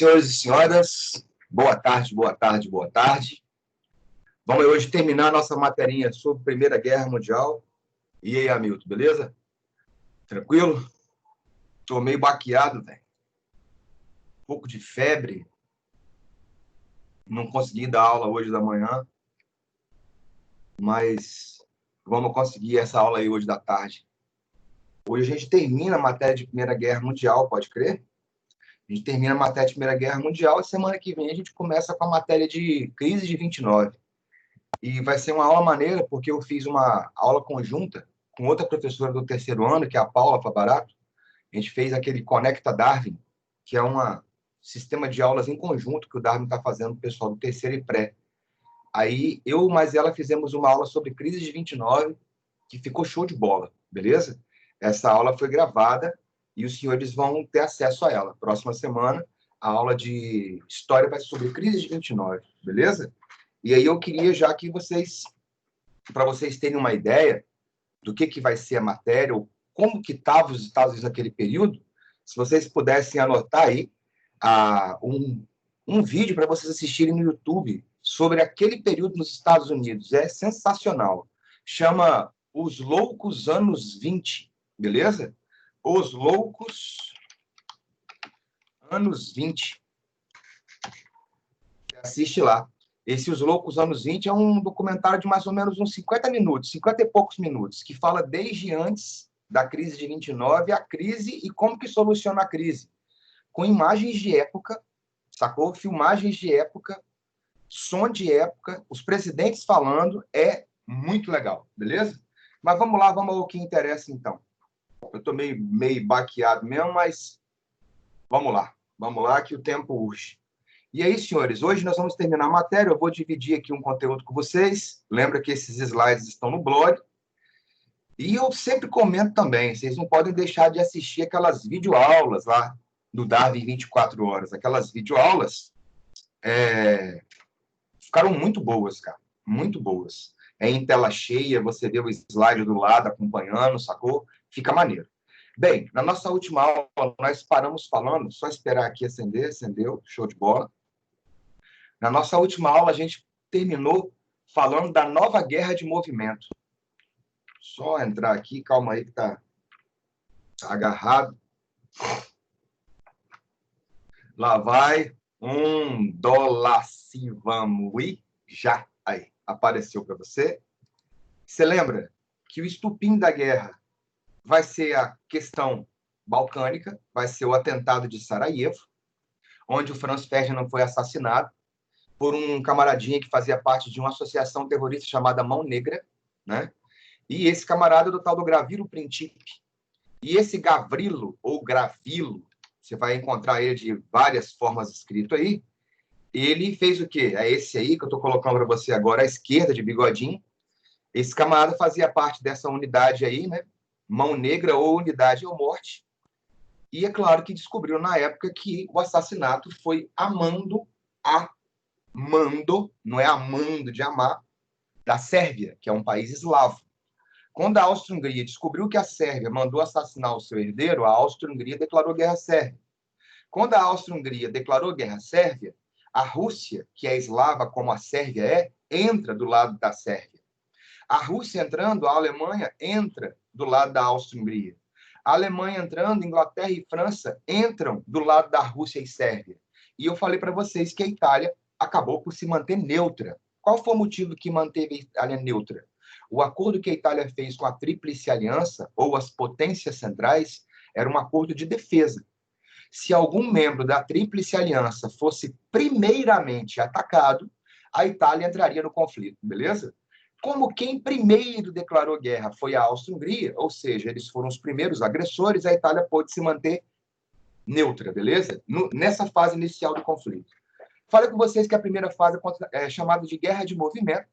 Senhores e senhoras, boa tarde, boa tarde, boa tarde. Vamos hoje terminar a nossa materinha sobre Primeira Guerra Mundial. E aí, Hamilton, beleza? Tranquilo? Tô meio baqueado, velho. Um pouco de febre. Não consegui dar aula hoje da manhã, mas vamos conseguir essa aula aí hoje da tarde. Hoje a gente termina a matéria de Primeira Guerra Mundial, pode crer? A gente termina a matéria de Primeira Guerra Mundial e semana que vem a gente começa com a matéria de crise de 29. E vai ser uma aula maneira, porque eu fiz uma aula conjunta com outra professora do terceiro ano, que é a Paula Favarato. A gente fez aquele Conecta Darwin, que é um sistema de aulas em conjunto que o Darwin está fazendo para o pessoal do terceiro e pré. Aí eu mais ela fizemos uma aula sobre crise de 29, que ficou show de bola, beleza? Essa aula foi gravada e os senhores vão ter acesso a ela. Próxima semana, a aula de história vai ser sobre crise de 29, beleza? E aí eu queria já que vocês, para vocês terem uma ideia do que vai ser a matéria, ou como que estavam os Estados Unidos naquele período, se vocês pudessem anotar aí um vídeo para vocês assistirem no YouTube sobre aquele período nos Estados Unidos. É sensacional. Chama Os Loucos Anos 20, beleza? Os Loucos Anos 20. Assiste lá. Esse Os Loucos Anos 20 é um documentário de mais ou menos uns 50 minutos, 50 e poucos minutos, que fala desde antes da crise de 29, a crise e como que soluciona a crise. Com imagens de época, sacou? Filmagens de época, som de época, os presidentes falando, é muito legal, beleza? Mas vamos lá, vamos ao que interessa então. Eu estou meio baqueado mesmo, mas vamos lá que o tempo urge. E aí, senhores, hoje nós vamos terminar a matéria, eu vou dividir aqui um conteúdo com vocês, lembra que esses slides estão no blog, e eu sempre comento também, vocês não podem deixar de assistir aquelas videoaulas lá do Darwin 24 horas, aquelas videoaulas ficaram muito boas, cara, muito boas. É em tela cheia, você vê o slide do lado acompanhando, sacou? Fica maneiro. Bem, na nossa última aula, nós paramos falando, só esperar aqui acender, acendeu, show de bola. Na nossa última aula, a gente terminou falando da nova guerra de movimento. Só entrar aqui, calma aí que tá agarrado. Lá vai $1 se vamos e já. Aí, apareceu para você. Você lembra que o estupim da guerra vai ser a questão balcânica, vai ser o atentado de Sarajevo, onde o Franz Ferdinand foi assassinado por um camaradinha que fazia parte de uma associação terrorista chamada Mão Negra, né? E esse camarada do tal do Gavrillo Princip. E esse Gavrilo, ou Gravilo, você vai encontrar ele de várias formas escrito aí, ele fez o quê? É esse aí que eu estou colocando para você agora, à esquerda, de bigodinho. Esse camarada fazia parte dessa unidade aí, né? Mão Negra ou Unidade ou Morte. E é claro que descobriu na época que o assassinato foi amando, não é amando de amar, da Sérvia, que é um país eslavo. Quando a Áustria-Hungria descobriu que a Sérvia mandou assassinar o seu herdeiro, a Áustria-Hungria declarou guerra à Sérvia. Quando a Áustria-Hungria declarou guerra à Sérvia, a Rússia, que é eslava como a Sérvia entra do lado da Sérvia. A Rússia entrando, a Alemanha entra do lado da Áustria-Hungria. A Alemanha entrando, Inglaterra e França entram do lado da Rússia e Sérvia. E eu falei para vocês que a Itália acabou por se manter neutra. Qual foi o motivo que manteve a Itália neutra? O acordo que a Itália fez com a Tríplice Aliança, ou as potências centrais, era um acordo de defesa. Se algum membro da Tríplice Aliança fosse primeiramente atacado, a Itália entraria no conflito, beleza? Como quem primeiro declarou guerra foi a Áustria-Hungria, ou seja, eles foram os primeiros agressores, a Itália pôde se manter neutra, beleza? Nessa fase inicial do conflito. Falei com vocês que a primeira fase é chamada de guerra de movimento.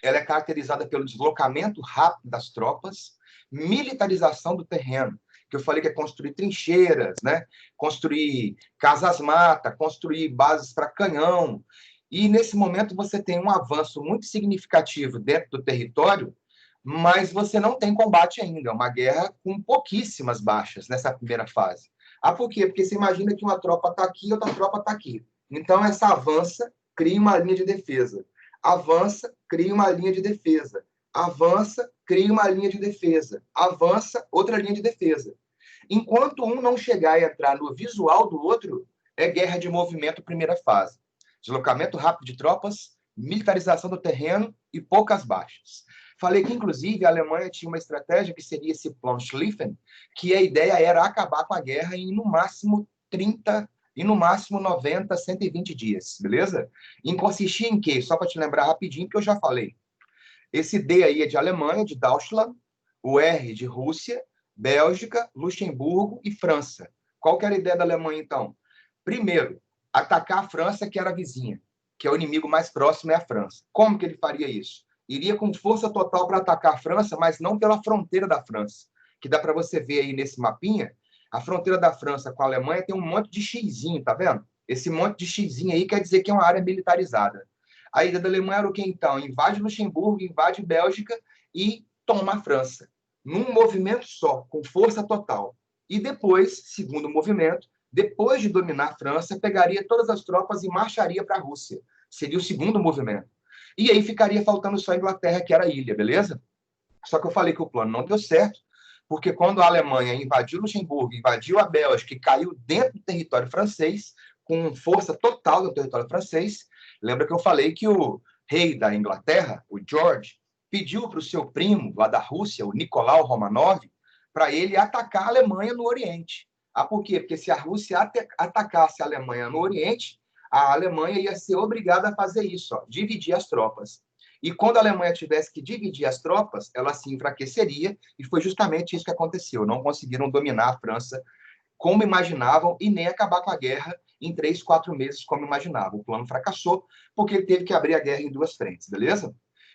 Ela é caracterizada pelo deslocamento rápido das tropas, militarização do terreno, que eu falei que é construir trincheiras, né? Construir casas-mata, construir bases para canhão. E, nesse momento, você tem um avanço muito significativo dentro do território, mas você não tem combate ainda. É uma guerra com pouquíssimas baixas nessa primeira fase. Ah, por quê? Porque você imagina que uma tropa está aqui e outra tropa está aqui. Então, essa avança, cria uma linha de defesa. Avança, cria uma linha de defesa. Avança, cria uma linha de defesa. Avança, outra linha de defesa. Enquanto um não chegar e entrar no visual do outro, é guerra de movimento, primeira fase. Deslocamento rápido de tropas, militarização do terreno e poucas baixas. Falei que, inclusive, a Alemanha tinha uma estratégia que seria esse Plan Schlieffen, que a ideia era acabar com a guerra em, no máximo, 30 e, no máximo, 90, 120 dias, beleza? E consistia em quê? Só para te lembrar rapidinho, que eu já falei. Esse D aí é de Alemanha, de Deutschland, o R de Rússia, Bélgica, Luxemburgo e França. Qual que era a ideia da Alemanha, então? Primeiro, atacar a França, que era a vizinha, que é o inimigo mais próximo é a França. Como que ele faria isso? Iria com força total para atacar a França, mas não pela fronteira da França, que dá para você ver aí nesse mapinha. A fronteira da França com a Alemanha tem um monte de xizinho, tá vendo? Esse monte de xizinho aí quer dizer que é uma área militarizada. A ideia da Alemanha era o que, então? Invade Luxemburgo, invade Bélgica e toma a França. Num movimento só, com força total. E depois, segundo movimento, depois de dominar a França, pegaria todas as tropas e marcharia para a Rússia. Seria o segundo movimento. E aí ficaria faltando só a Inglaterra, que era a ilha, beleza? Só que eu falei que o plano não deu certo, porque quando a Alemanha invadiu Luxemburgo, invadiu a Bélgica e caiu dentro do território francês, com força total no território francês, lembra que eu falei que o rei da Inglaterra, o George, pediu para o seu primo, lá da Rússia, o Nicolau Romanov, para ele atacar a Alemanha no Oriente. Ah, por quê? Porque se a Rússia atacasse a Alemanha no Oriente, a Alemanha ia ser obrigada a fazer isso, ó, dividir as tropas. E quando a Alemanha tivesse que dividir as tropas, ela se enfraqueceria, e foi justamente isso que aconteceu. Não conseguiram dominar a França como imaginavam e nem acabar com a guerra em 3, 4 meses, como imaginavam. O plano fracassou porque ele teve que abrir a guerra em duas frentes, beleza?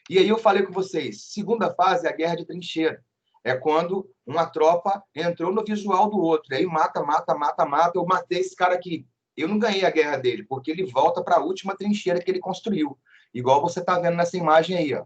E aí eu falei com vocês, segunda fase é a guerra de trincheira. É quando uma tropa entrou no visual do outro, e aí mata, mata, mata, mata. Eu matei esse cara aqui. Eu não ganhei a guerra dele, porque ele volta para a última trincheira que ele construiu. Igual você está vendo nessa imagem aí, ó.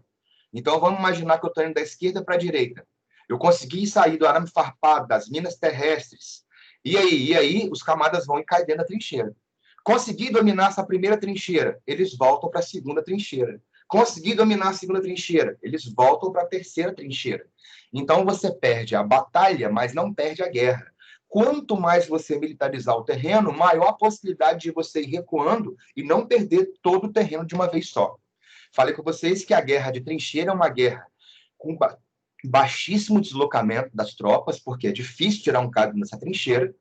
Então vamos imaginar que eu estou indo da esquerda para a direita. Eu consegui sair do arame farpado, das minas terrestres. E aí os camadas vão e caem dentro da trincheira. Consegui dominar essa primeira trincheira, eles voltam para a segunda trincheira. Consegui dominar a segunda trincheira, eles voltam para a terceira trincheira. Então você perde a batalha, mas não perde a guerra. Quanto mais você militarizar o terreno, maior a possibilidade de você ir recuando e não perder todo o terreno de uma vez só. Falei com vocês que a guerra de trincheira é uma guerra com baixíssimo deslocamento das tropas, porque é difícil tirar um cara nessa trincheira,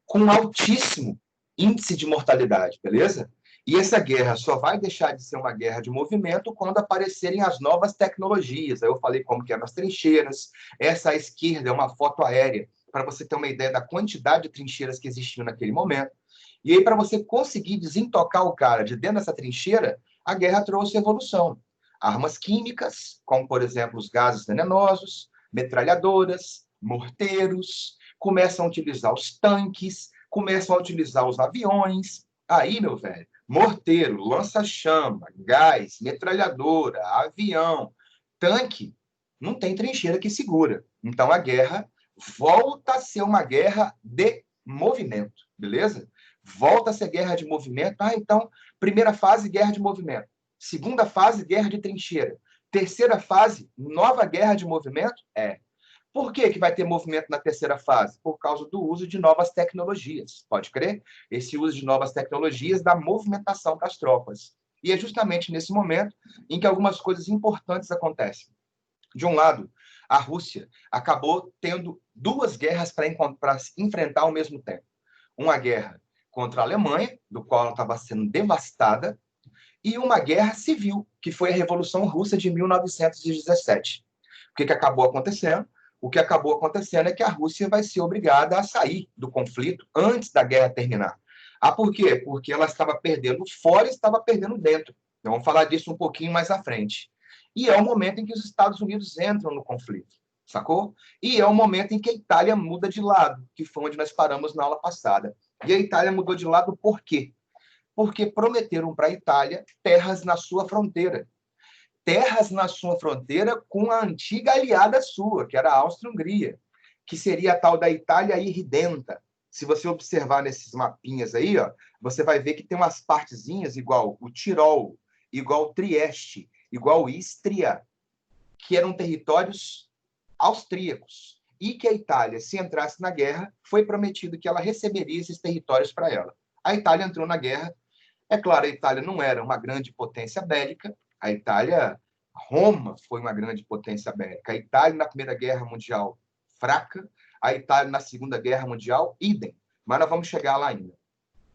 com altíssimo índice de mortalidade, beleza? E essa guerra só vai deixar de ser uma guerra de movimento quando aparecerem as novas tecnologias. Aí eu falei como que eram as trincheiras. Essa à esquerda é uma foto aérea, para você ter uma ideia da quantidade de trincheiras que existiam naquele momento. E aí, para você conseguir desintocar o cara de dentro dessa trincheira, a guerra trouxe evolução. Armas químicas, como, por exemplo, os gases venenosos, metralhadoras, morteiros, começam a utilizar os tanques, começam a utilizar os aviões. Aí, meu velho, morteiro, lança-chama, gás, metralhadora, avião, tanque, não tem trincheira que segura. Então, a guerra volta a ser uma guerra de movimento, beleza? Volta a ser guerra de movimento. Ah, então, primeira fase, guerra de movimento. Segunda fase, guerra de trincheira. Terceira fase, nova guerra de movimento? É. Por que vai ter movimento na terceira fase? Por causa do uso de novas tecnologias. Pode crer? Esse uso de novas tecnologias dá movimentação para as tropas. E é justamente nesse momento em que algumas coisas importantes acontecem. De um lado, a Rússia acabou tendo duas guerras para enfrentar ao mesmo tempo. Uma guerra contra a Alemanha, do qual ela estava sendo devastada, e uma guerra civil, que foi a Revolução Russa de 1917. O que acabou acontecendo? O que acabou acontecendo é que a Rússia vai ser obrigada a sair do conflito antes da guerra terminar. Ah, por quê? Porque ela estava perdendo fora e estava perdendo dentro. Então, vamos falar disso um pouquinho mais à frente. E é o momento em que os Estados Unidos entram no conflito, sacou? E é o momento em que a Itália muda de lado, que foi onde nós paramos na aula passada. E a Itália mudou de lado por quê? Porque prometeram para a Itália terras na sua fronteira. Terras na sua fronteira com a antiga aliada sua, que era a Áustria-Hungria, que seria a tal da Itália irredenta, se você observar nesses mapinhas aí, ó, você vai ver que tem umas partezinhas igual o Tirol, igual Trieste, igual Istria, que eram territórios austríacos. E que a Itália, se entrasse na guerra, foi prometido que ela receberia esses territórios para ela. A Itália entrou na guerra. É claro, a Itália não era uma grande potência bélica. A Itália, Roma foi uma grande potência bélica. A Itália, na Primeira Guerra Mundial, fraca. A Itália, na Segunda Guerra Mundial, idem. Mas nós vamos chegar lá ainda.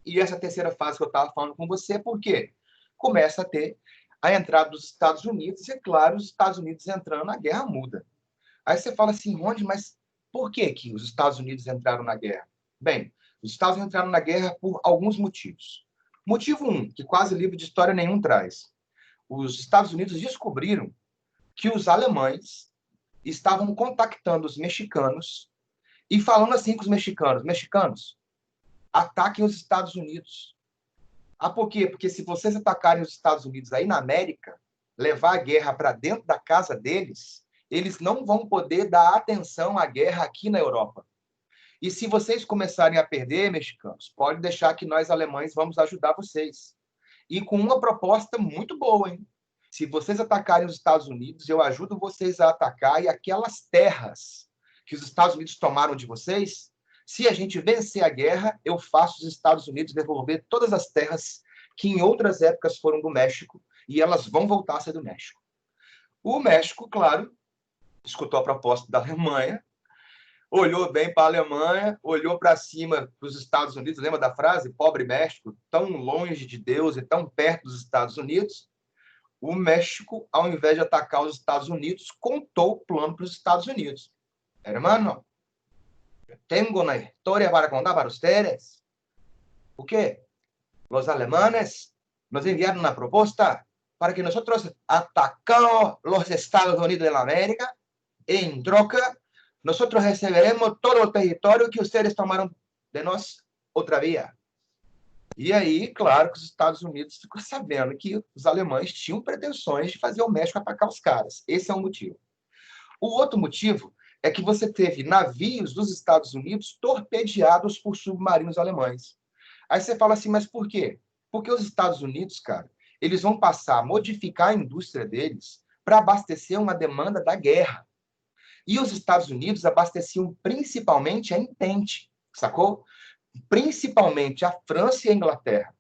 E essa terceira fase que eu estava falando com você, por quê? Começa a ter a entrada dos Estados Unidos, e, é claro, os Estados Unidos entrando na guerra muda. Aí você fala assim, Ronde, mas por que que os Estados Unidos entraram na guerra? Bem, os Estados Unidos entraram na guerra por alguns motivos. Motivo um, que quase livro de história nenhum traz. Os Estados Unidos descobriram que os alemães estavam contactando os mexicanos e falando assim com os mexicanos, mexicanos, ataquem os Estados Unidos. Ah, por quê? Porque se vocês atacarem os Estados Unidos aí na América, levar a guerra para dentro da casa deles, eles não vão poder dar atenção à guerra aqui na Europa. E se vocês começarem a perder, mexicanos, pode deixar que nós, alemães, vamos ajudar vocês. E com uma proposta muito boa, hein? Se vocês atacarem os Estados Unidos, eu ajudo vocês a atacar, e aquelas terras que os Estados Unidos tomaram de vocês, se a gente vencer a guerra, eu faço os Estados Unidos devolver todas as terras que em outras épocas foram do México, e elas vão voltar a ser do México. O México, claro, escutou a proposta da Alemanha, olhou bem para a Alemanha, olhou para cima para os Estados Unidos, lembra da frase? Pobre México, tão longe de Deus e tão perto dos Estados Unidos. O México, ao invés de atacar os Estados Unidos, contou o plano para os Estados Unidos. Hermano, tenho uma história para contar para vocês. O quê? Os alemanes nos enviaram uma proposta para que nosotros atacamos los Estados Unidos de la América. En troca, nosotros receberemos todo o território que vocês tomaram de nós outra vez. E aí, claro que os Estados Unidos ficou sabendo que os alemães tinham pretensões de fazer o México atacar os caras. Esse é um motivo. O outro motivo é que você teve navios dos Estados Unidos torpedeados por submarinos alemães. Aí você fala assim, mas por quê? Porque os Estados Unidos, cara, eles vão passar a modificar a indústria deles para abastecer uma demanda da guerra. E os Estados Unidos abasteciam principalmente a Entente, sacou? Principalmente a França e a Inglaterra.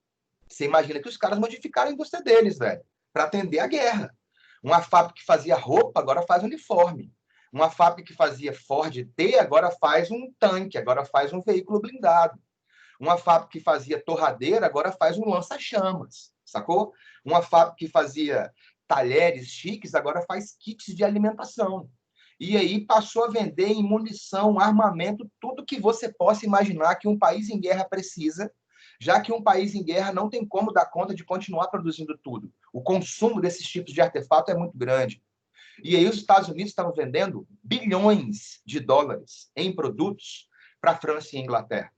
Você imagina que os caras modificaram a indústria deles, velho, para atender a guerra. Uma fábrica que fazia roupa, agora faz uniforme. Uma fábrica que fazia Ford T, agora faz um tanque, agora faz um veículo blindado. Uma fábrica que fazia torradeira, agora faz um lança-chamas, sacou? Uma fábrica que fazia talheres chiques, agora faz kits de alimentação. E aí passou a vender em munição, armamento, tudo que você possa imaginar que um país em guerra precisa, já que um país em guerra não tem como dar conta de continuar produzindo tudo. O consumo desses tipos de artefato é muito grande. E aí os Estados Unidos estavam vendendo bilhões de dólares em produtos para a França e a Inglaterra.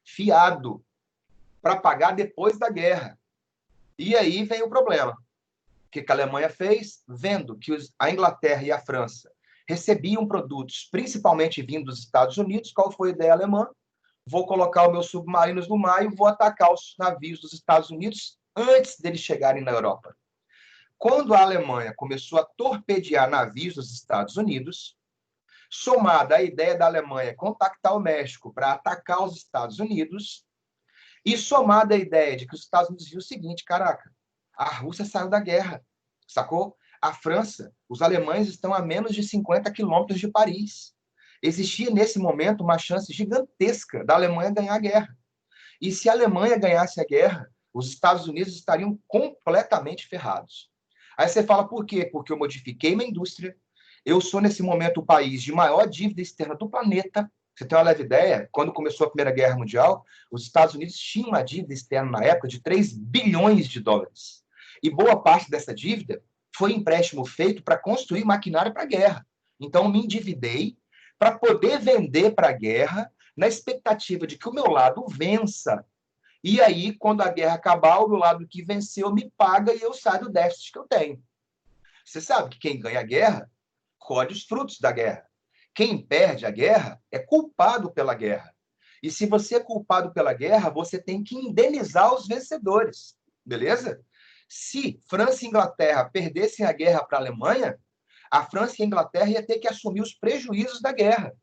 Fiado, para pagar depois da guerra. E aí vem o problema. O que a Alemanha fez? Vendo que a Inglaterra e a França recebiam produtos, principalmente vindo dos Estados Unidos, qual foi a ideia alemã? Vou colocar os meus submarinos no mar e vou atacar os navios dos Estados Unidos antes deles chegarem na Europa. Quando a Alemanha começou a torpedear navios dos Estados Unidos, somada à ideia da Alemanha contactar o México para atacar os Estados Unidos, e somada à ideia de que os Estados Unidos viram o seguinte, caraca, a Rússia saiu da guerra, sacou? A França, os alemães estão a menos de 50 quilômetros de Paris. Existia, nesse momento, uma chance gigantesca da Alemanha ganhar a guerra. E se a Alemanha ganhasse a guerra, os Estados Unidos estariam completamente ferrados. Aí você fala, por quê? Porque eu modifiquei minha indústria, eu sou, nesse momento, o país de maior dívida externa do planeta. Você tem uma leve ideia? Quando começou a Primeira Guerra Mundial, os Estados Unidos tinham uma dívida externa, na época, de 3 bilhões de dólares. E boa parte dessa dívida foi empréstimo feito para construir maquinário para a guerra. Então, me endividei para poder vender para a guerra, na expectativa de que o meu lado vença. E aí, quando a guerra acabar, o meu lado que venceu me paga e eu saio do déficit que eu tenho. Você sabe que quem ganha a guerra colhe os frutos da guerra. Quem perde a guerra é culpado pela guerra. E se você é culpado pela guerra, você tem que indenizar os vencedores, beleza? Se França e Inglaterra perdessem a guerra para a Alemanha, a França e a Inglaterra ia ter que assumir os prejuízos da guerra.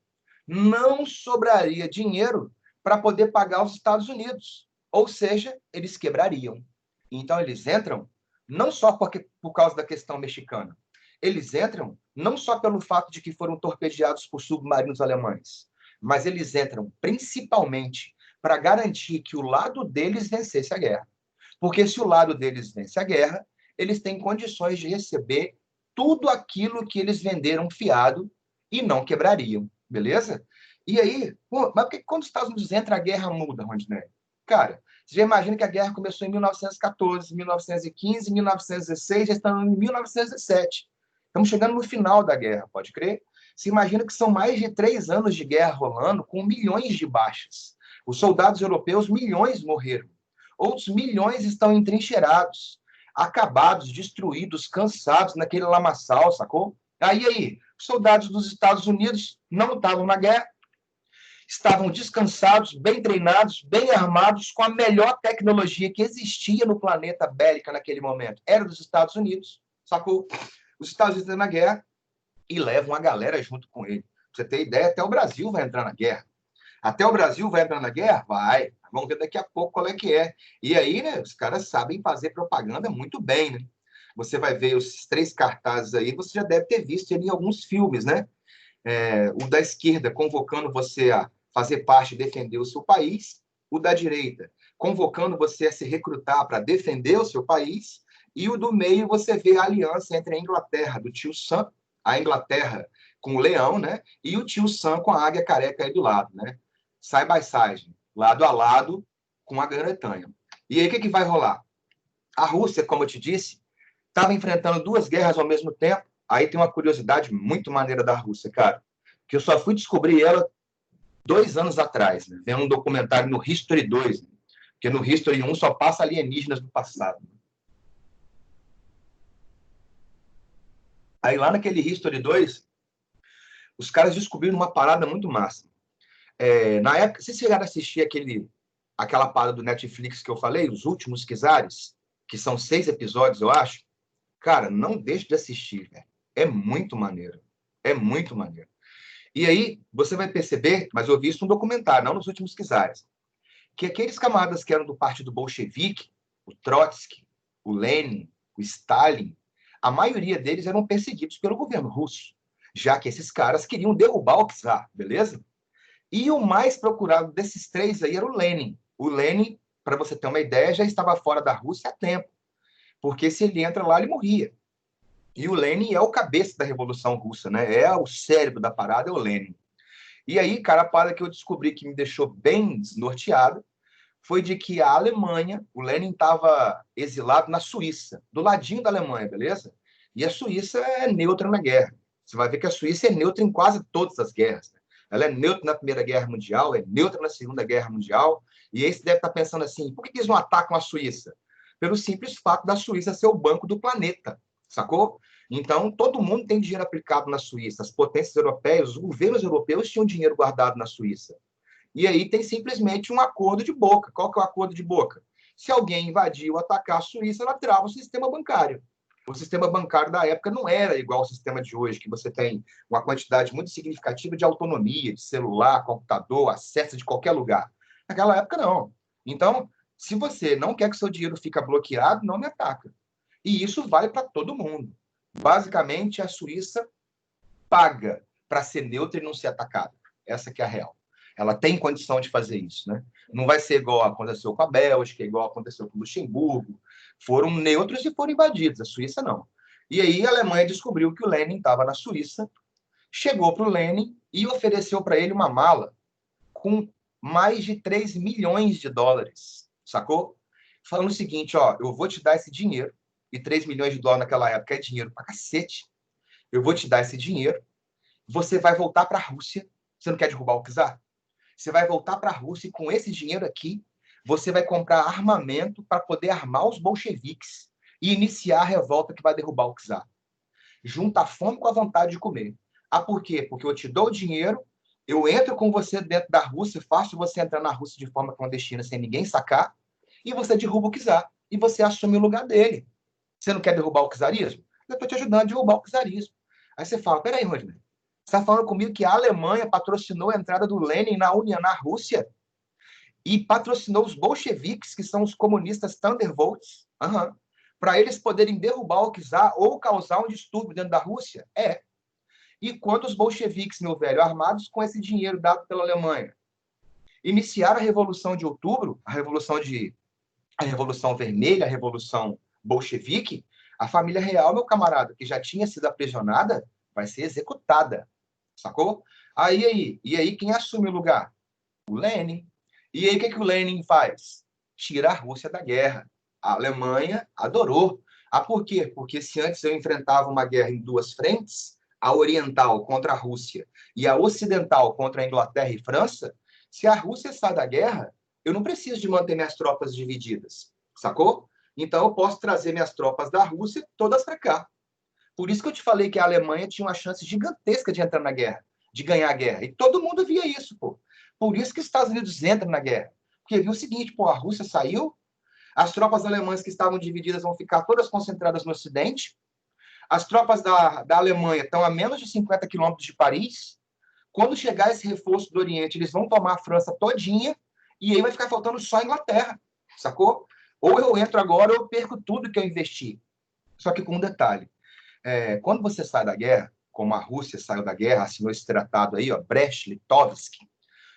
Não sobraria dinheiro para poder pagar os Estados Unidos. Ou seja, eles quebrariam. Então, eles entram não só por causa da questão mexicana. Eles entram não só pelo fato de que foram torpedeados por submarinos alemães, mas eles entram principalmente para garantir que o lado deles vencesse a guerra. Porque se o lado deles vence a guerra, eles têm condições de receber tudo aquilo que eles venderam fiado e não quebrariam, beleza? E aí, pô, mas por que quando os Estados Unidos entra, a guerra muda, Rondinelli? Cara, você já imagina que a guerra começou em 1914, 1915, 1916, já estamos em 1917. Estamos chegando no final da guerra, pode crer? Se imagina que são mais de 3 anos de guerra rolando, com milhões de baixas. Os soldados europeus, milhões morreram. Outros milhões estão entrincheirados, acabados, destruídos, cansados naquele lamaçal, sacou? Aí, os soldados dos Estados Unidos não estavam na guerra, estavam descansados, bem treinados, bem armados, com a melhor tecnologia que existia no planeta bélica naquele momento. Era dos Estados Unidos, sacou? Os Estados Unidos estão na guerra e levam a galera junto com ele. Pra você ter ideia, até o Brasil vai entrar na guerra. Até o Brasil vai entrar na guerra? Vai. Vamos ver daqui a pouco qual é que é. E aí, né, os caras sabem fazer propaganda muito bem, né? Você vai ver os 3 cartazes aí, você já deve ter visto ele em alguns filmes, né? O da esquerda convocando você a fazer parte e defender o seu país, o da direita convocando você a se recrutar para defender o seu país, e o do meio você vê a aliança entre a Inglaterra, do tio Sam, a Inglaterra com o leão, né? E o tio Sam com a águia careca aí do lado, né? Side by side, lado a lado com a Grã-Bretanha. E aí, o que vai rolar? A Rússia, como eu te disse, estava enfrentando 2 guerras ao mesmo tempo. Aí tem uma curiosidade muito maneira da Rússia, cara, que eu só fui descobrir ela 2 anos atrás, né? Vendo um documentário no History 2, né? Porque no History 1 só passa alienígenas do passado. Aí lá naquele History 2, os caras descobriram uma parada muito massa. Na época, vocês chegaram a assistir aquela parada do Netflix que eu falei, Os Últimos Czares, que são 6 episódios, eu acho? Cara, não deixe de assistir, velho. É muito maneiro. É muito maneiro. E aí, você vai perceber, mas eu vi isso num documentário, não nos Últimos Czares, que aqueles camaradas que eram do Partido Bolchevique, o Trotsky, o Lenin, o Stalin, a maioria deles eram perseguidos pelo governo russo, já que esses caras queriam derrubar o czar, beleza? E o mais procurado desses 3 aí era o Lenin. O Lenin, para você ter uma ideia, já estava fora da Rússia há tempo, porque se ele entra lá, ele morria. E o Lenin é o cabeça da Revolução Russa, né? É o cérebro da parada, é o Lenin. E aí, cara, a parada que eu descobri que me deixou bem desnorteado foi de que a Alemanha, o Lenin estava exilado na Suíça, do ladinho da Alemanha, beleza? E a Suíça é neutra na guerra. Você vai ver que a Suíça é neutra em quase todas as guerras, né? Ela é neutra na Primeira Guerra Mundial, é neutra na Segunda Guerra Mundial, e aí você deve estar pensando assim, por que eles não atacam a Suíça? Pelo simples fato da Suíça ser o banco do planeta, sacou? Então, todo mundo tem dinheiro aplicado na Suíça. As potências europeias, os governos europeus tinham dinheiro guardado na Suíça. E aí tem simplesmente um acordo de boca. Qual que é o acordo de boca? Se alguém invadir ou atacar a Suíça, ela trava o sistema bancário. O sistema bancário da época não era igual ao sistema de hoje, que você tem uma quantidade muito significativa de autonomia, de celular, computador, acesso de qualquer lugar. Naquela época, não. Então, se você não quer que seu dinheiro fique bloqueado, não me ataca. E isso vale para todo mundo. Basicamente, a Suíça paga para ser neutra e não ser atacada. Essa que é a real. Ela tem condição de fazer isso, né? Não vai ser igual aconteceu com a Bélgica, igual aconteceu com o Luxemburgo. Foram neutros e foram invadidos. A Suíça não. E aí a Alemanha descobriu que o Lenin estava na Suíça, chegou para o Lenin e ofereceu para ele uma mala com mais de 3 milhões de dólares, sacou? Falando o seguinte, ó, eu vou te dar esse dinheiro, e 3 milhões de dólares naquela época é dinheiro pra cacete, eu vou te dar esse dinheiro, você vai voltar para a Rússia, você não quer derrubar o czar? Você vai voltar para a Rússia e com esse dinheiro aqui, você vai comprar armamento para poder armar os bolcheviques e iniciar a revolta que vai derrubar o czar. Junta a fome com a vontade de comer. Ah, por quê? Porque eu te dou o dinheiro, Eu entro com você dentro da Rússia, faço você entrar na Rússia de forma clandestina, sem ninguém sacar, e você derruba o czar. E você assume o lugar dele. Você não quer derrubar o czarismo? Eu estou te ajudando a derrubar o czarismo. Aí você fala, peraí, Rodney, você está falando comigo que a Alemanha patrocinou a entrada do Lenin na União, na Rússia, e patrocinou os bolcheviques, que são os comunistas Thunderbolts, para eles poderem derrubar o czar ou causar um distúrbio dentro da Rússia? É. E quando os bolcheviques, meu velho, armados com esse dinheiro dado pela Alemanha, iniciaram a Revolução de Outubro, a Revolução Vermelha, a Revolução Bolchevique, a família real, meu camarada, que já tinha sido aprisionada, vai ser executada, sacou? E aí quem assume o lugar? O Lenin. E aí o que o Lenin faz? Tira a Rússia da guerra. A Alemanha adorou. Por quê? Porque se antes eu enfrentava uma guerra em duas frentes, a oriental contra a Rússia e a ocidental contra a Inglaterra e França, se a Rússia sai da guerra, eu não preciso de manter minhas tropas divididas, sacou? Então eu posso trazer minhas tropas da Rússia todas para cá. Por isso que eu te falei que a Alemanha tinha uma chance gigantesca de entrar na guerra, de ganhar a guerra. E todo mundo via isso, pô. Por isso que os Estados Unidos entram na guerra. Porque viu o seguinte, pô, a Rússia saiu, as tropas alemãs que estavam divididas vão ficar todas concentradas no Ocidente, as tropas da Alemanha estão a menos de 50 quilômetros de Paris. Quando chegar esse reforço do Oriente, eles vão tomar a França todinha, e aí vai ficar faltando só a Inglaterra, sacou? Ou eu entro agora ou eu perco tudo que eu investi. Só que com um detalhe. Quando você sai da guerra, como a Rússia saiu da guerra, assinou esse tratado aí, ó, Brest-Litovsk,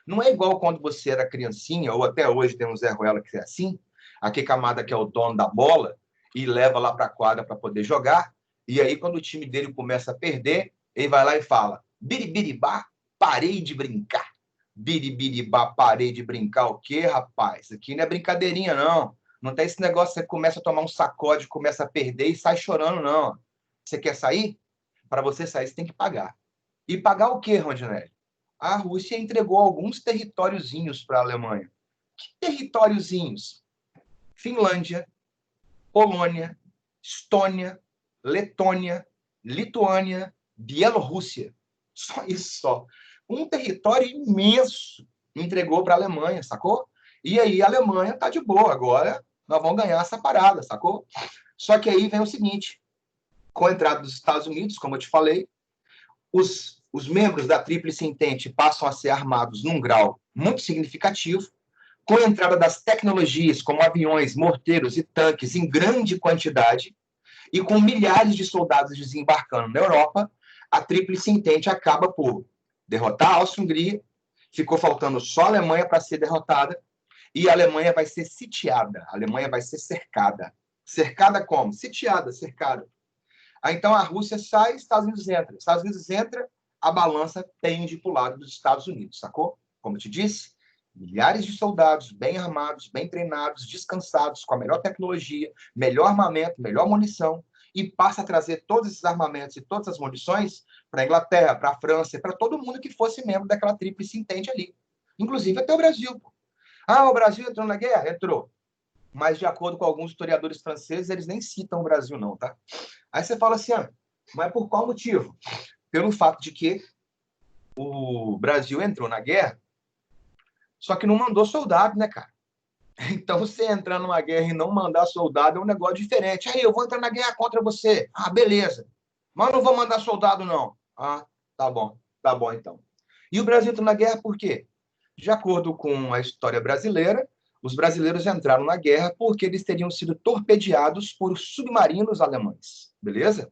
não é igual quando você era criancinha, ou até hoje tem um Zé Ruela que é assim, aquele camada que é o dono da bola e leva lá para a quadra para poder jogar, e aí quando o time dele começa a perder, ele vai lá e fala, biribiribá, parei de brincar. Biribiribá, parei de brincar o quê, rapaz? Aqui não é brincadeirinha, não. Não tem esse negócio que você começa a tomar um sacode, começa a perder e sai chorando, não. Você quer sair? Para você sair, você tem que pagar. E pagar o quê, Rondinelli? A Rússia entregou alguns territóriozinhos para a Alemanha. Que territóriozinhos? Finlândia, Polônia, Estônia, Letônia, Lituânia, Bielorrússia. Só isso só. Um território imenso entregou para a Alemanha, sacou? E aí a Alemanha tá de boa. Agora nós vamos ganhar essa parada, sacou? Só que aí vem o seguinte. Com a entrada dos Estados Unidos, como eu te falei, os membros da Tríplice Entente passam a ser armados num grau muito significativo, com a entrada das tecnologias como aviões, morteiros e tanques em grande quantidade, e com milhares de soldados desembarcando na Europa, a Tríplice Entente acaba por derrotar a Áustria-Hungria, ficou faltando só a Alemanha para ser derrotada, e a Alemanha vai ser sitiada, a Alemanha vai ser cercada. Cercada como? Sitiada, cercada. Então a Rússia sai, Estados Unidos entra. Estados Unidos entra, a balança pende para o lado dos Estados Unidos, sacou? Como eu te disse, milhares de soldados bem armados, bem treinados, descansados, com a melhor tecnologia, melhor armamento, melhor munição, e passa a trazer todos esses armamentos e todas as munições para a Inglaterra, para a França, para todo mundo que fosse membro daquela tríplice entente ali. Inclusive até o Brasil. Pô. O Brasil entrou na guerra? Entrou. Mas, de acordo com alguns historiadores franceses, eles nem citam o Brasil, não, tá? Aí você fala assim, mas por qual motivo? Pelo fato de que o Brasil entrou na guerra, só que não mandou soldado, né, cara? Então, você entrar numa guerra e não mandar soldado é um negócio diferente. Aí, eu vou entrar na guerra contra você. Beleza. Mas não vou mandar soldado, não. Tá bom, então. E o Brasil entrou na guerra por quê? De acordo com a história brasileira, os brasileiros entraram na guerra porque eles teriam sido torpedeados por submarinos alemães. Beleza?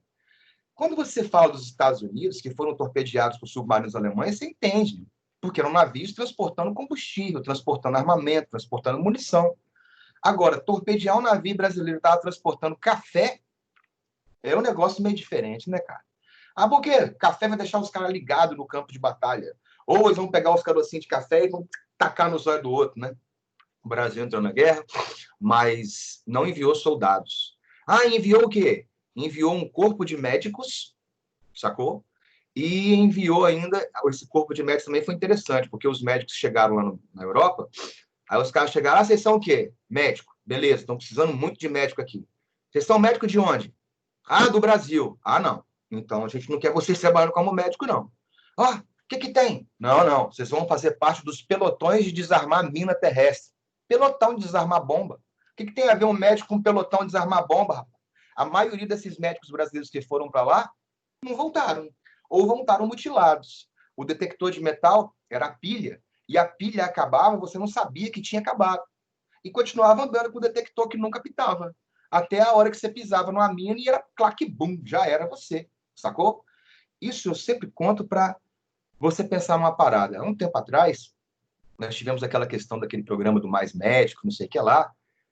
Quando você fala dos Estados Unidos, que foram torpedeados por submarinos alemães, você entende. Porque eram navios transportando combustível, transportando armamento, transportando munição. Agora, torpedear um navio brasileiro que estava transportando café é um negócio meio diferente, né, cara? Por quê? Café vai deixar os caras ligados no campo de batalha. Ou eles vão pegar os carocinhos de café e vão tacar no zóio do outro, né? O Brasil entrou na guerra, mas não enviou soldados. Enviou o quê? Enviou um corpo de médicos, sacou? E enviou ainda... Esse corpo de médicos também foi interessante, porque os médicos chegaram lá na Europa, aí os caras chegaram, vocês são o quê? Médico. Beleza, estão precisando muito de médico aqui. Vocês são médico de onde? Do Brasil. Não. Então, a gente não quer vocês trabalhando como médico, não. que tem? Não, não, vocês vão fazer parte dos pelotões de desarmar mina terrestre. Pelotão de desarmar bomba. O que tem a ver um médico com um pelotão de desarmar bomba, rapaz? A maioria desses médicos brasileiros que foram para lá não voltaram, ou voltaram mutilados. O detector de metal era a pilha, e a pilha acabava, você não sabia que tinha acabado. E continuava andando com o detector que nunca pitava. Até a hora que você pisava numa mina e era claque, bum, já era você, sacou? Isso eu sempre conto para você pensar numa parada. Há um tempo atrás, nós tivemos aquela questão daquele programa do Mais Médico, não sei o que lá,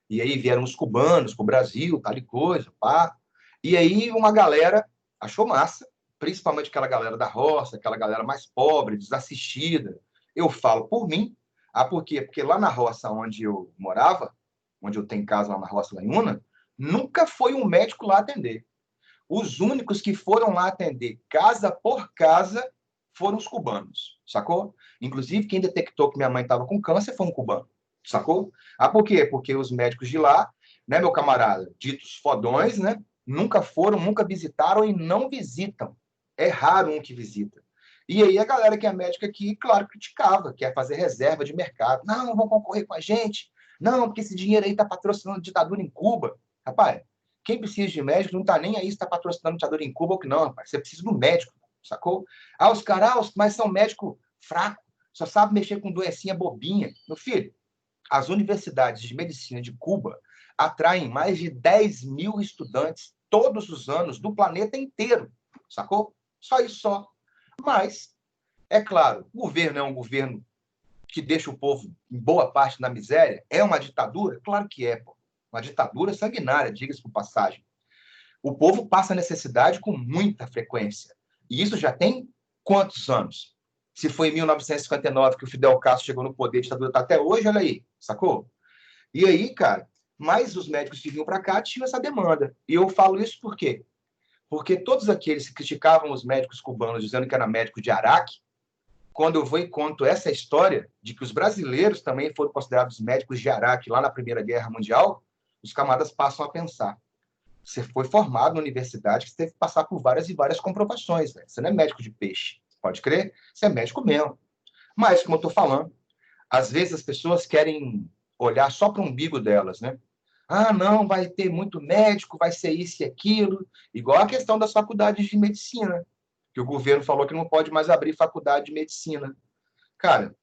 e aí vieram os cubanos para o Brasil, tal e coisa, pá. E aí uma galera achou massa, principalmente aquela galera da roça, aquela galera mais pobre, desassistida. Eu falo por mim. Ah, por quê? Porque lá na roça onde eu morava, onde eu tenho casa lá na roça, lá em Una, nunca foi um médico lá atender. Os únicos que foram lá atender casa por casa foram os cubanos, sacou? Inclusive, quem detectou que minha mãe estava com câncer foi um cubano, sacou? Ah, por quê? Porque os médicos de lá, né, meu camarada, ditos fodões, né, nunca foram, nunca visitaram e não visitam. É raro um que visita. E aí a galera que é médica aqui, claro, criticava, quer fazer reserva de mercado. Não vão concorrer com a gente. Não, porque esse dinheiro aí está patrocinando ditadura em Cuba. Rapaz, quem precisa de médico não está nem aí se está patrocinando ditadura em Cuba ou que não, rapaz. Você precisa do médico, sacou? Ah, os caras, mas são médicos fracos, só sabem mexer com doencinha bobinha. Meu filho, as universidades de medicina de Cuba atraem mais de 10 mil estudantes todos os anos do planeta inteiro, sacou? Só isso só. Mas, é claro, o governo é um governo que deixa o povo, em boa parte, na miséria. É uma ditadura? Claro que é, pô. Uma ditadura sanguinária, diga-se por passagem. O povo passa necessidade com muita frequência. E isso já tem quantos anos? Se foi em 1959 que o Fidel Castro chegou no poder, a ditadura está até hoje, olha aí, sacou? E aí, cara, mais os médicos que vinham para cá tinham essa demanda. E eu falo isso por quê? Porque todos aqueles que criticavam os médicos cubanos, dizendo que era médico de Araque, quando eu vou e conto essa história de que os brasileiros também foram considerados médicos de Araque lá na Primeira Guerra Mundial, os camaradas passam a pensar. Você foi formado na universidade, que você teve que passar por várias e várias comprovações. Né? Você não é médico de peixe, pode crer? Você é médico mesmo. Mas, como eu estou falando, às vezes as pessoas querem olhar só para o umbigo delas, né? Ah, não, vai ter muito médico, vai ser isso e aquilo. Igual a questão das faculdades de medicina, que o governo falou que não pode mais abrir faculdade de medicina. Cara,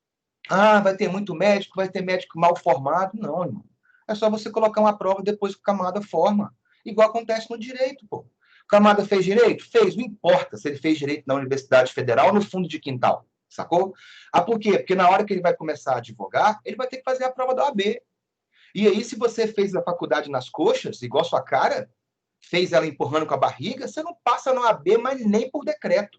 vai ter muito médico, vai ter médico mal formado. Não, irmão. É só você colocar uma prova depois que o camarada forma. Igual acontece no direito, pô. O camarada fez direito? Fez, não importa se ele fez direito na Universidade Federal ou no fundo de quintal, sacou? Ah, por quê? Porque na hora que ele vai começar a advogar, ele vai ter que fazer a prova da OAB. E aí, se você fez a faculdade nas coxas, igual sua cara, fez ela empurrando com a barriga, você não passa na OAB, mas nem por decreto.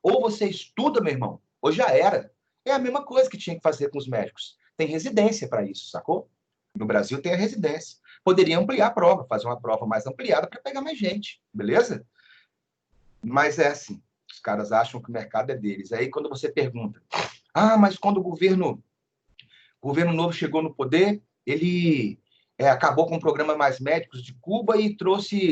Ou você estuda, meu irmão, ou já era. É a mesma coisa que tinha que fazer com os médicos. Tem residência para isso, sacou? No Brasil tem a residência. Poderia ampliar a prova, fazer uma prova mais ampliada para pegar mais gente, beleza? Mas é assim, os caras acham que o mercado é deles. Aí quando você pergunta, mas quando o governo novo chegou no poder, ele acabou com o programa Mais Médicos de Cuba e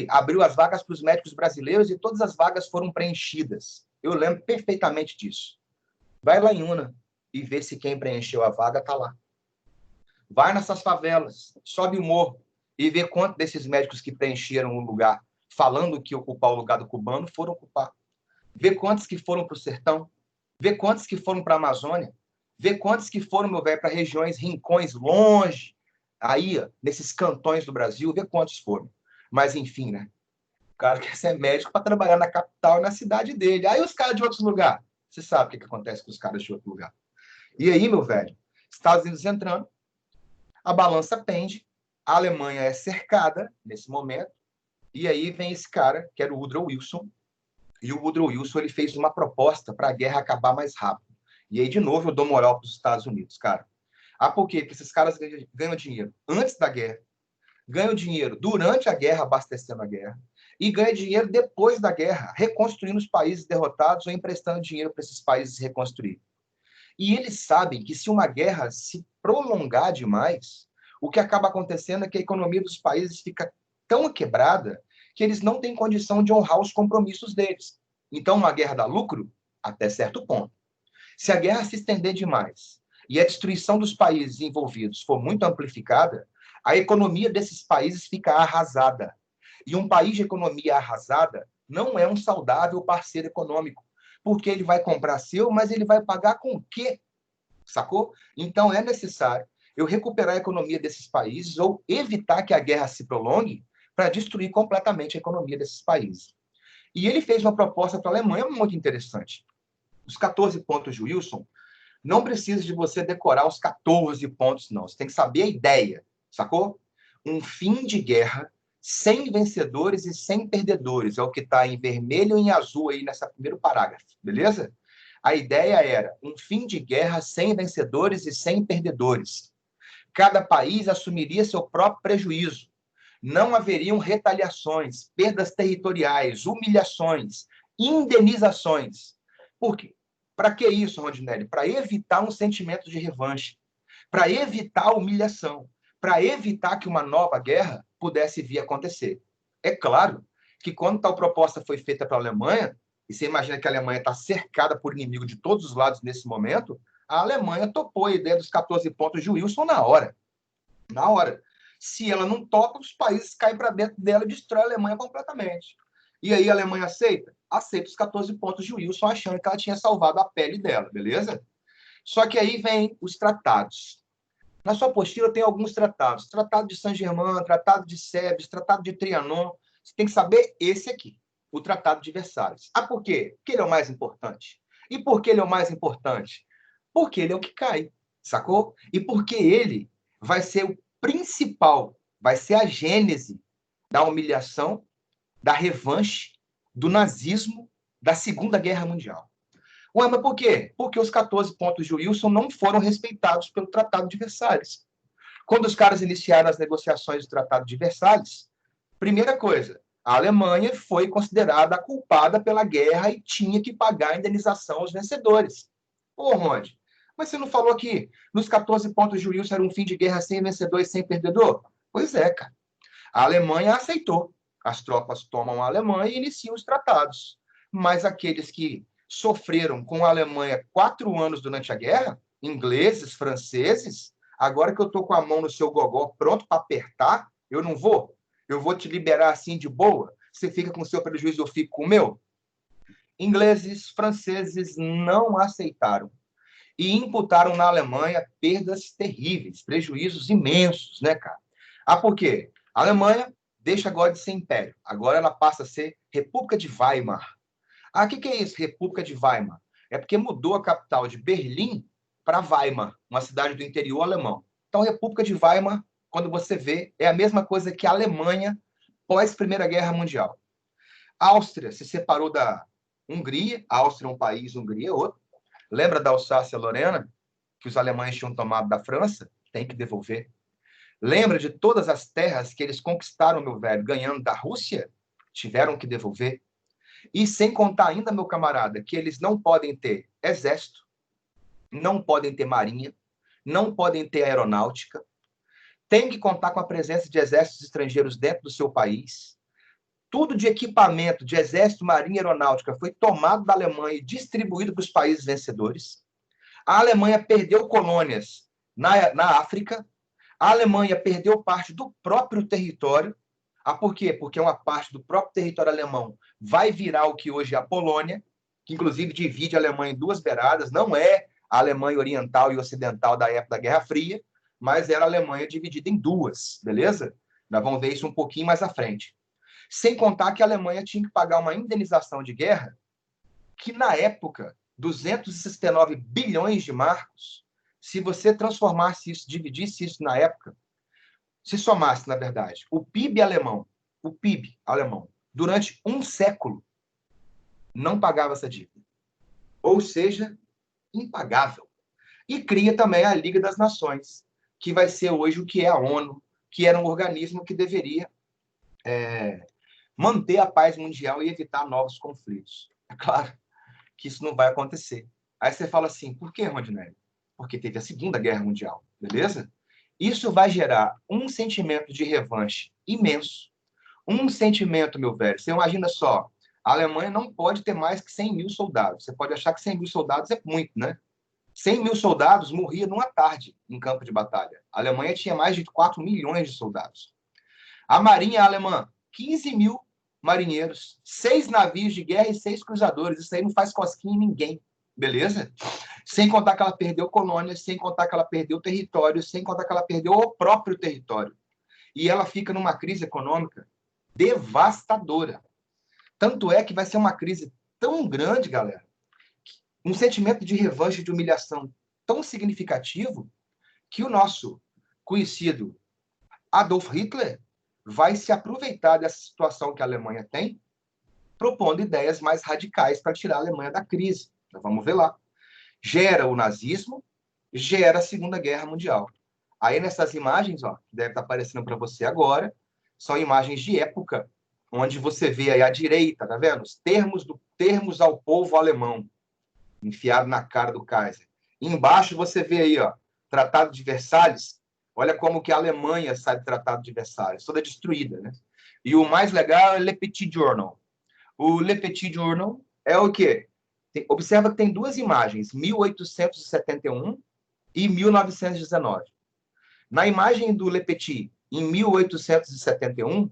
abriu as vagas para os médicos brasileiros e todas as vagas foram preenchidas. Eu lembro perfeitamente disso. Vai lá em Una e vê se quem preencheu a vaga está lá. Vai nessas favelas, sobe o morro e vê quantos desses médicos que preencheram o lugar, falando que ocupar o lugar do cubano, foram ocupar. Vê quantos que foram para o sertão, vê quantos que foram para a Amazônia, vê quantos que foram, meu velho, para regiões, rincões longe, aí, ó, nesses cantões do Brasil, vê quantos foram. Mas, enfim, né? O cara quer ser médico para trabalhar na capital e na cidade dele. Aí os caras de outros lugares. Você sabe o que acontece com os caras de outro lugar. E aí, meu velho, Estados Unidos entrando, a balança pende, a Alemanha é cercada nesse momento, e aí vem esse cara, que era o Woodrow Wilson, e o Woodrow Wilson ele fez uma proposta para a guerra acabar mais rápido. E aí, de novo, eu dou moral para os Estados Unidos, cara. Por quê? Porque esses caras ganham dinheiro antes da guerra, ganham dinheiro durante a guerra, abastecendo a guerra, e ganham dinheiro depois da guerra, reconstruindo os países derrotados ou emprestando dinheiro para esses países reconstruir. E eles sabem que se uma guerra se prolongar demais, o que acaba acontecendo é que a economia dos países fica tão quebrada que eles não têm condição de honrar os compromissos deles. Então, uma guerra dá lucro até certo ponto. Se a guerra se estender demais e a destruição dos países envolvidos for muito amplificada, a economia desses países fica arrasada. E um país de economia arrasada não é um saudável parceiro econômico, porque ele vai comprar seu, mas ele vai pagar com o quê? Sacou? Então é necessário eu recuperar a economia desses países ou evitar que a guerra se prolongue para destruir completamente a economia desses países. E ele fez uma proposta para a Alemanha muito interessante. Os 14 pontos de Wilson, não precisa de você decorar os 14 pontos, não. Você tem que saber a ideia, sacou? Um fim de guerra sem vencedores e sem perdedores. É o que está em vermelho e em azul aí nesse primeiro parágrafo, beleza? A ideia era um fim de guerra sem vencedores e sem perdedores. Cada país assumiria seu próprio prejuízo. Não haveriam retaliações, perdas territoriais, humilhações, indenizações. Por quê? Para que isso, Rondinelli? Para evitar um sentimento de revanche, para evitar a humilhação, para evitar que uma nova guerra pudesse vir a acontecer. É claro que quando tal proposta foi feita para a Alemanha, e você imagina que a Alemanha está cercada por inimigo de todos os lados nesse momento, a Alemanha topou a ideia dos 14 pontos de Wilson na hora. Na hora. Se ela não topa, os países caem para dentro dela e destrói a Alemanha completamente. E aí a Alemanha aceita? Aceita os 14 pontos de Wilson, achando que ela tinha salvado a pele dela, beleza? Só que aí vem os tratados. Na sua apostila tem alguns tratados. Tratado de Saint-Germain, Tratado de Sèvres, Tratado de Trianon. Você tem que saber esse aqui, o Tratado de Versalhes. Ah, por quê? Porque ele é o mais importante. E por que ele é o mais importante? Porque ele é o que cai, sacou? E porque ele vai ser o principal, vai ser a gênese da humilhação, da revanche, do nazismo, da Segunda Guerra Mundial. Ué, mas por quê? Porque os 14 pontos de Wilson não foram respeitados pelo Tratado de Versalhes. Quando os caras iniciaram as negociações do Tratado de Versalhes, primeira coisa, a Alemanha foi considerada a culpada pela guerra e tinha que pagar a indenização aos vencedores. Ô, Ronde, mas você não falou que nos 14 pontos de Wilson era um fim de guerra sem vencedor e sem perdedor? Pois é, cara. A Alemanha aceitou. As tropas tomam a Alemanha e iniciam os tratados. Mas aqueles que sofreram com a Alemanha 4 anos durante a guerra, ingleses, franceses, agora que eu estou com a mão no seu gogó pronto para apertar, eu não vou? Eu vou te liberar assim de boa? Você fica com o seu prejuízo, eu fico com o meu? Ingleses, franceses não aceitaram e imputaram na Alemanha perdas terríveis, prejuízos imensos, né, cara? Ah, por quê? A Alemanha deixa agora de ser império. Agora ela passa a ser República de Weimar. Ah, o que é isso, República de Weimar? É porque mudou a capital de Berlim para Weimar, uma cidade do interior alemão. Então, República de Weimar, quando você vê, é a mesma coisa que a Alemanha pós Primeira Guerra Mundial. A Áustria se separou da Hungria, a Áustria é um país, a Hungria é outro. Lembra da Alsácia-Lorena, que os alemães tinham tomado da França? Tem que devolver. Lembra de todas as terras que eles conquistaram, meu velho, ganhando da Rússia? Tiveram que devolver. E sem contar ainda, meu camarada, que eles não podem ter exército, não podem ter marinha, não podem ter aeronáutica, tem que contar com a presença de exércitos estrangeiros dentro do seu país. Tudo de equipamento de exército, marinha e aeronáutica foi tomado da Alemanha e distribuído para os países vencedores. A Alemanha perdeu colônias na África. A Alemanha perdeu parte do próprio território. Ah, por quê? Porque uma parte do próprio território alemão vai virar o que hoje é a Polônia, que inclusive divide a Alemanha em duas beiradas. Não é a Alemanha oriental e ocidental da época da Guerra Fria, mas era a Alemanha dividida em duas, beleza? Nós vamos ver isso um pouquinho mais à frente. Sem contar que a Alemanha tinha que pagar uma indenização de guerra que, na época, 269 bilhões de marcos, se você transformasse isso, dividisse isso na época, se somasse, na verdade, o PIB alemão, durante um século, não pagava essa dívida. Ou seja, impagável. E cria também a Liga das Nações, que vai ser hoje o que é a ONU, que era um organismo que deveria manter a paz mundial e evitar novos conflitos. É claro que isso não vai acontecer. Aí você fala assim, por que, Rondinelli? Porque teve a Segunda Guerra Mundial, beleza? Isso vai gerar um sentimento de revanche imenso. Um sentimento, meu velho. Você imagina só, a Alemanha não pode ter mais que 100 mil soldados. Você pode achar que 100 mil soldados é muito, né? 100 mil soldados morriam numa tarde em campo de batalha. A Alemanha tinha mais de 4 milhões de soldados. A marinha alemã, 15 mil marinheiros, 6 navios de guerra e 6 cruzadores. Isso aí não faz cosquinha em ninguém, beleza? Sem contar que ela perdeu colônias, sem contar que ela perdeu território, sem contar que ela perdeu o próprio território. E ela fica numa crise econômica devastadora. Tanto é que vai ser uma crise tão grande, galera, um sentimento de revanche, de humilhação tão significativo, que o nosso conhecido Adolf Hitler vai se aproveitar dessa situação que a Alemanha tem, propondo ideias mais radicais para tirar a Alemanha da crise. Então, vamos ver lá. Gera o nazismo, gera a Segunda Guerra Mundial. Aí nessas imagens, ó, que deve estar aparecendo para você agora, são imagens de época, onde você vê aí à direita, tá vendo? Os termos ao povo alemão, enfiado na cara do Kaiser. E embaixo você vê aí, ó, Tratado de Versalhes. Olha como que a Alemanha sai do Tratado de Versalhes, toda destruída, né? E o mais legal é Le Petit Journal. O Le Petit Journal é o quê? Observa que tem duas imagens, 1871 e 1919. Na imagem do Le Petit, em 1871,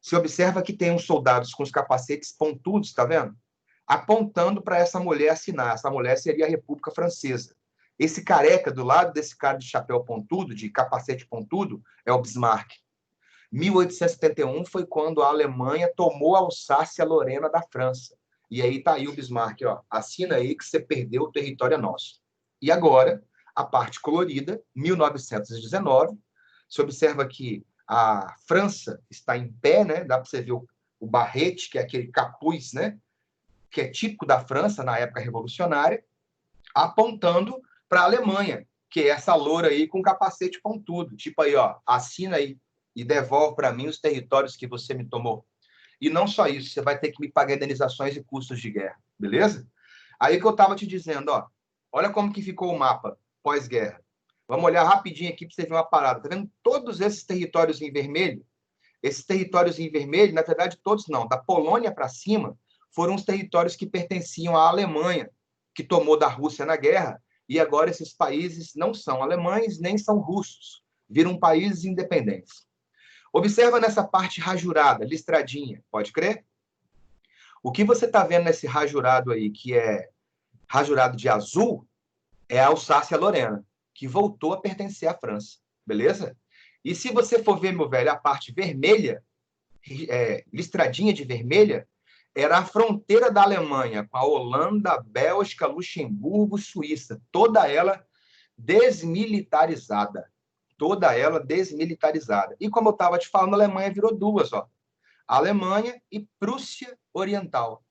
se observa que tem uns soldados com os capacetes pontudos, tá vendo? Apontando para essa mulher assinar. Essa mulher seria a República Francesa. Esse careca do lado desse cara de chapéu pontudo, de capacete pontudo, é o Bismarck. 1871 foi quando a Alemanha tomou a Alsácia-Lorena da França. E aí tá aí o Bismarck, ó, assina aí que você perdeu, o território é nosso. E agora, a parte colorida, 1919, se observa que a França está em pé, né? Dá para você ver o barrete, que é aquele capuz, né? Que é típico da França na época revolucionária, apontando para a Alemanha, que é essa loura aí com capacete pontudo, tipo aí, ó, assina aí e devolve para mim os territórios que você me tomou. E não só isso, você vai ter que me pagar indenizações e custos de guerra, beleza? Aí que eu estava te dizendo, ó, olha como que ficou o mapa pós-guerra. Vamos olhar rapidinho aqui para você ver uma parada. Tá vendo todos esses territórios em vermelho? Esses territórios em vermelho, na verdade, todos não. Da Polônia para cima, foram os territórios que pertenciam à Alemanha, que tomou da Rússia na guerra, e agora esses países não são alemães nem são russos, viram países independentes. Observa nessa parte rajurada, listradinha, pode crer? O que você está vendo nesse rajurado aí, que é rajurado de azul, é a Alsácia-Lorena, que voltou a pertencer à França, beleza? E se você for ver, meu velho, a parte vermelha, listradinha de vermelha, era a fronteira da Alemanha com a Holanda, Bélgica, Luxemburgo, Suíça, toda ela desmilitarizada. Toda ela desmilitarizada. E como eu estava te falando, a Alemanha virou duas, ó. Alemanha e Prússia Oriental.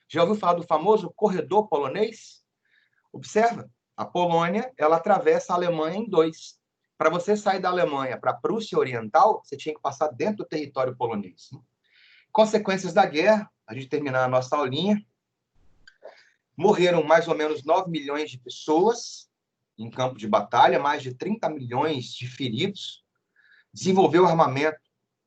Já ouviu falar do famoso corredor polonês? Observa, a Polônia, ela atravessa a Alemanha em dois. Para você sair da Alemanha para a Prússia Oriental, você tinha que passar dentro do território polonês. Consequências da guerra, a gente terminar a nossa aulinha, morreram mais ou menos 9 milhões de pessoas em campo de batalha, mais de 30 milhões de feridos, desenvolveu armamento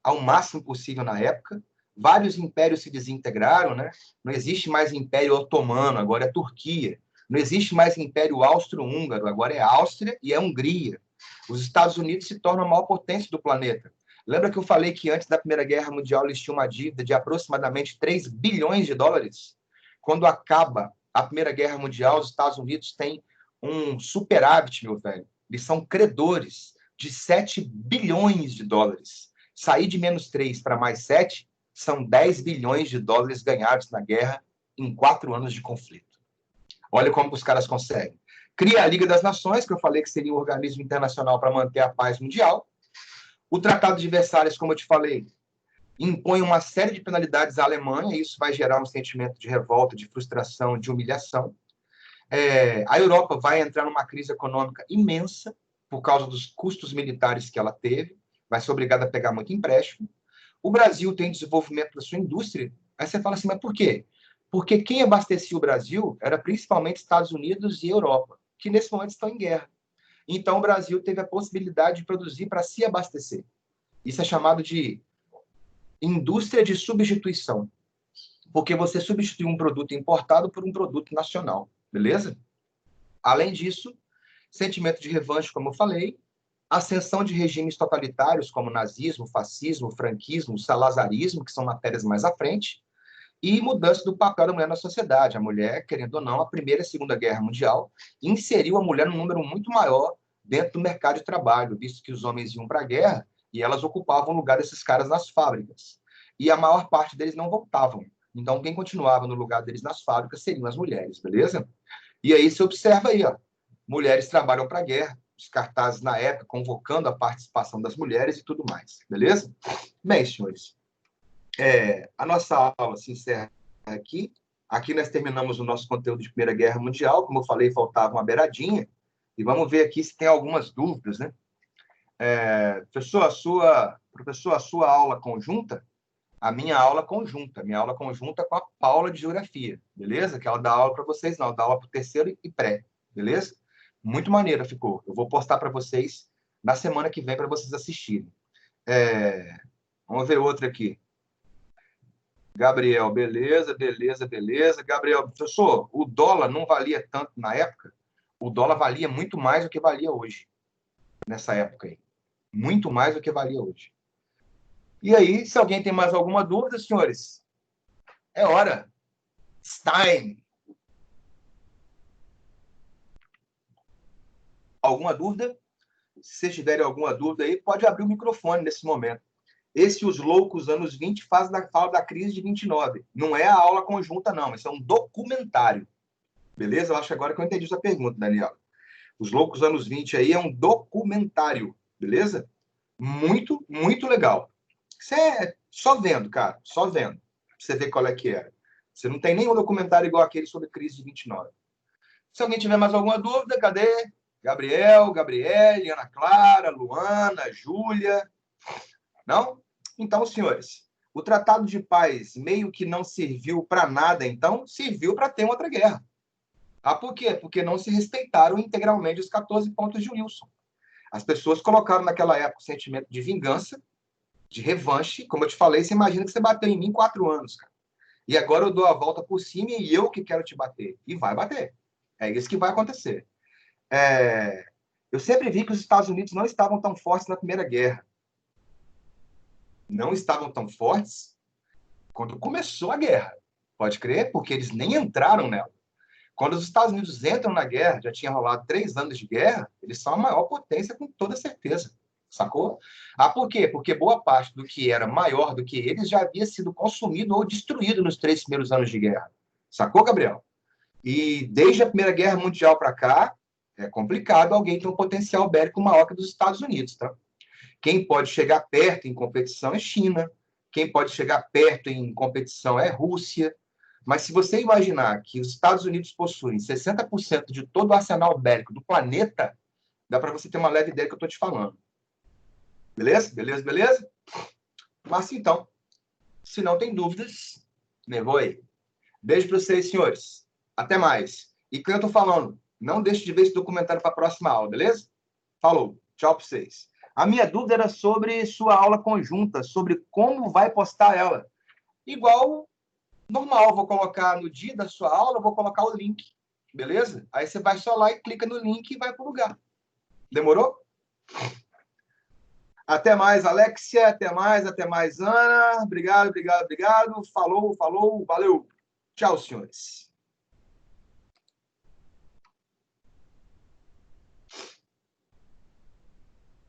ao máximo possível na época, vários impérios se desintegraram, né? Não existe mais Império Otomano, agora é Turquia. Não existe mais Império Austro-Húngaro, agora é Áustria e é Hungria. Os Estados Unidos se tornam a maior potência do planeta. Lembra que eu falei que antes da Primeira Guerra Mundial eles tinham uma dívida de aproximadamente 3 bilhões de dólares? Quando acaba a Primeira Guerra Mundial, os Estados Unidos têm um superávit, meu velho. Eles são credores de 7 bilhões de dólares. Sair de menos 3 para mais 7 são 10 bilhões de dólares ganhados na guerra em 4 anos de conflito. Olha como os caras conseguem. Cria a Liga das Nações, que eu falei que seria um organismo internacional para manter a paz mundial. O Tratado de Versalhes, como eu te falei, impõe uma série de penalidades à Alemanha, e isso vai gerar um sentimento de revolta, de frustração, de humilhação. A Europa vai entrar numa crise econômica imensa por causa dos custos militares que ela teve, vai ser obrigada a pegar muito empréstimo. O Brasil tem desenvolvimento da sua indústria. Aí você fala assim, mas por quê? Porque quem abastecia o Brasil era principalmente Estados Unidos e Europa, que nesse momento estão em guerra. Então, o Brasil teve a possibilidade de produzir para se abastecer. Isso é chamado de indústria de substituição, porque você substitui um produto importado por um produto nacional, beleza? Além disso, sentimento de revanche, como eu falei, ascensão de regimes totalitários como nazismo, fascismo, franquismo, salazarismo, que são matérias mais à frente, e mudança do papel da mulher na sociedade. A mulher, querendo ou não, a Primeira e a Segunda Guerra Mundial inseriu a mulher num número muito maior dentro do mercado de trabalho, visto que os homens iam para a guerra e elas ocupavam o lugar desses caras nas fábricas. E a maior parte deles não voltavam. Então, quem continuava no lugar deles nas fábricas seriam as mulheres, beleza? E aí você observa aí, ó, mulheres trabalham para a guerra, os cartazes na época convocando a participação das mulheres e tudo mais, beleza? Bem, senhores, a nossa aula se encerra aqui. Aqui nós terminamos o nosso conteúdo de Primeira Guerra Mundial. Como eu falei, faltava uma beiradinha. E vamos ver aqui se tem algumas dúvidas, né? Professor, a sua aula conjunta, a minha aula conjunta com a Paula de Geografia, beleza? Que ela dá aula para vocês, não, dá aula para o terceiro e pré, beleza? Muito maneira ficou. Eu vou postar para vocês na semana que vem para vocês assistirem. Vamos ver outra aqui. Gabriel, beleza, beleza, beleza. Gabriel, professor, o dólar não valia tanto na época? O dólar valia muito mais do que valia hoje, nessa época aí. Muito mais do que valia hoje. E aí, se alguém tem mais alguma dúvida, senhores, é hora. It's time. Alguma dúvida? Se vocês tiverem alguma dúvida aí, pode abrir o microfone nesse momento. Esse Os Loucos Anos 20 fala da crise de 29. Não é a aula conjunta, não. Isso é um documentário. Beleza? Eu acho agora que eu entendi sua pergunta, Daniela. Os Loucos Anos 20 aí é um documentário. Beleza? Muito, muito legal. Você é só vendo, cara. Só vendo. Pra você ver qual é que era. Você não tem nenhum documentário igual aquele sobre a crise de 29. Se alguém tiver mais alguma dúvida, cadê? Gabriel, Gabriele, Ana Clara, Luana, Júlia. Não? Então, senhores, o Tratado de Paz meio que não serviu para nada, então serviu para ter outra guerra. Por quê? Porque não se respeitaram integralmente os 14 pontos de Wilson. As pessoas colocaram naquela época o sentimento de vingança, de revanche. Como eu te falei, você imagina que você bateu em mim 4 anos, cara. E agora eu dou a volta por cima e eu que quero te bater. E vai bater. É isso que vai acontecer. Eu sempre vi que os Estados Unidos não estavam tão fortes na Primeira Guerra. Não estavam tão fortes quando começou a guerra. Pode crer? Porque eles nem entraram nela. Quando os Estados Unidos entram na guerra, já tinha rolado 3 anos de guerra, eles são a maior potência com toda certeza. Sacou? Por quê? Porque boa parte do que era maior do que eles já havia sido consumido ou destruído nos 3 primeiros anos de guerra. Sacou, Gabriel? E desde a Primeira Guerra Mundial para cá, é complicado alguém ter um potencial bélico maior que dos Estados Unidos, tá? Quem pode chegar perto em competição é China, quem pode chegar perto em competição é Rússia. Mas se você imaginar que os Estados Unidos possuem 60% de todo o arsenal bélico do planeta, dá para você ter uma leve ideia do que eu estou te falando. Beleza? Beleza, beleza? Mas então, se não tem dúvidas, levou aí. Beijo para vocês, senhores. Até mais. E como eu estou falando, não deixe de ver esse documentário para a próxima aula, beleza? Falou. Tchau para vocês. A minha dúvida era sobre sua aula conjunta, sobre como vai postar ela. Igual, normal, vou colocar no dia da sua aula, vou colocar o link, beleza? Aí você vai só lá e clica no link e vai para o lugar. Demorou? Até mais, Alexia. Até mais, Ana. Obrigado, obrigado, obrigado. Falou, falou, valeu. Tchau, senhores.